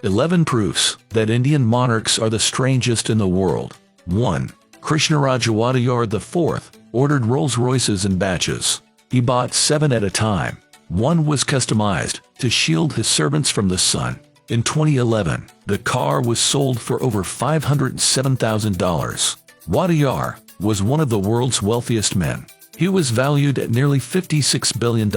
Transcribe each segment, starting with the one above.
11 proofs that Indian monarchs are the strangest in the world. 1. Krishnaraj Wadiyar IV ordered Rolls-Royces in batches. He bought 7 at a time. One was customized to shield his servants from the sun. In 2011, the car was sold for over $507,000. Wadiyar was one of the world's wealthiest men. He was valued at nearly $56 billion.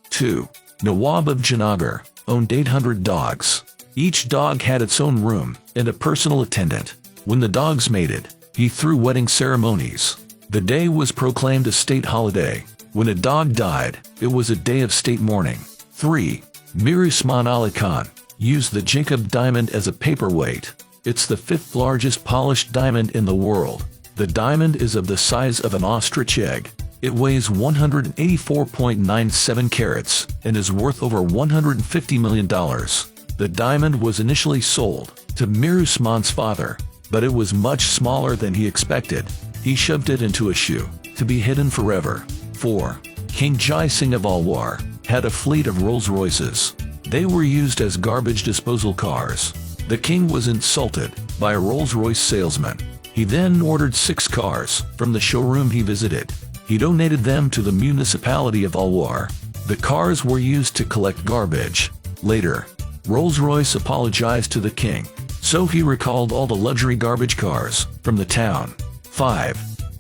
2. Nawab of Janagar owned 800 dogs. Each dog had its own room and a personal attendant. When the dogs mated, he threw wedding ceremonies. The day was proclaimed a state holiday. When a dog died, it was a day of state mourning. 3. Mir Usman Ali Khan used the Jacob diamond as a paperweight. It's the 5th largest polished diamond in the world. The diamond is of the size of an ostrich egg. It weighs 184.97 carats and is worth over $150 million. The diamond was initially sold to Mir Usman's father, but it was much smaller than he expected. He shoved it into a shoe to be hidden forever. 4. King Jai Singh of Alwar had a fleet of Rolls-Royces. They were used as garbage disposal cars. The king was insulted by a Rolls-Royce salesman. He then ordered 6 cars from the showroom he visited. He donated them to the municipality of Alwar. The cars were used to collect garbage. Later, Rolls-Royce apologized to the king, so he recalled all the luxury garbage cars from the town. 5.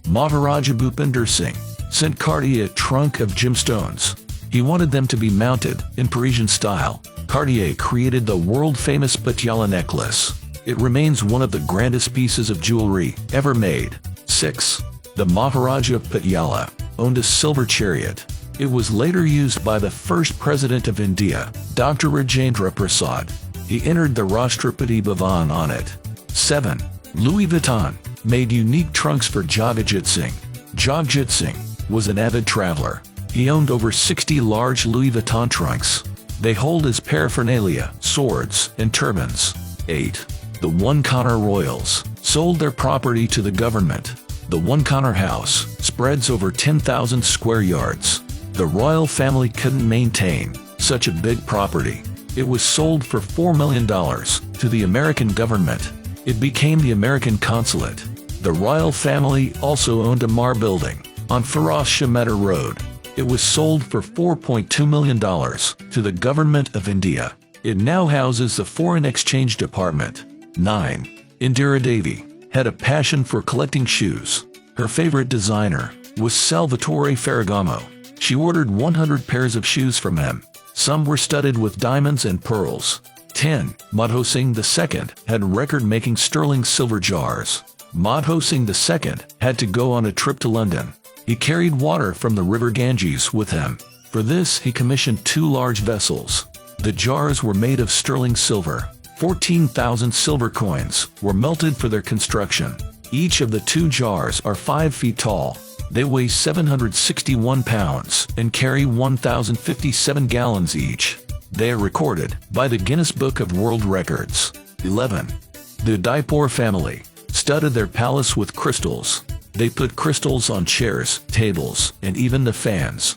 Maharaja Bhupinder Singh sent Cartier a trunk of gemstones. He wanted them to be mounted in Parisian style. Cartier created the world-famous Patiala necklace. It remains one of the grandest pieces of jewelry ever made. 6. The Maharaja of Patiala owned a silver chariot. It was later used by the first president of India, Dr. Rajendra Prasad. He entered the Rashtrapati Bhavan on it. 7. Louis Vuitton made unique trunks for Jagjit Singh. Jagjit Singh was an avid traveler. He owned over 60 large Louis Vuitton trunks. They hold his paraphernalia, swords, and turbans. 8. The Wankaner royals sold their property to the government. The Wankaner house spreads over 10,000 square yards. The royal family couldn't maintain such a big property. It was sold for $4 million to the American government. It became the American consulate. The royal family also owned a Mar building on Firoz Shah Mehta Road. It was sold for $4.2 million to the government of India. It now houses the Foreign Exchange Department. 9. Indira Devi had a passion for collecting shoes. Her favorite designer was Salvatore Ferragamo. She ordered 100 pairs of shoes from him. Some were studded with diamonds and pearls. 10. Madho Singh II had record-making sterling silver jars. Madho Singh II had to go on a trip to London. He carried water from the river Ganges with him. For this, he commissioned 2 large vessels. The jars were made of sterling silver. 14,000 silver coins were melted for their construction. Each of the 2 jars are 5 feet tall. They weigh 761 pounds and carry 1,057 gallons each. They are recorded by the Guinness Book of World Records. 11. The Udaipur family studded their palace with crystals. They put crystals on chairs, tables, and even the fans.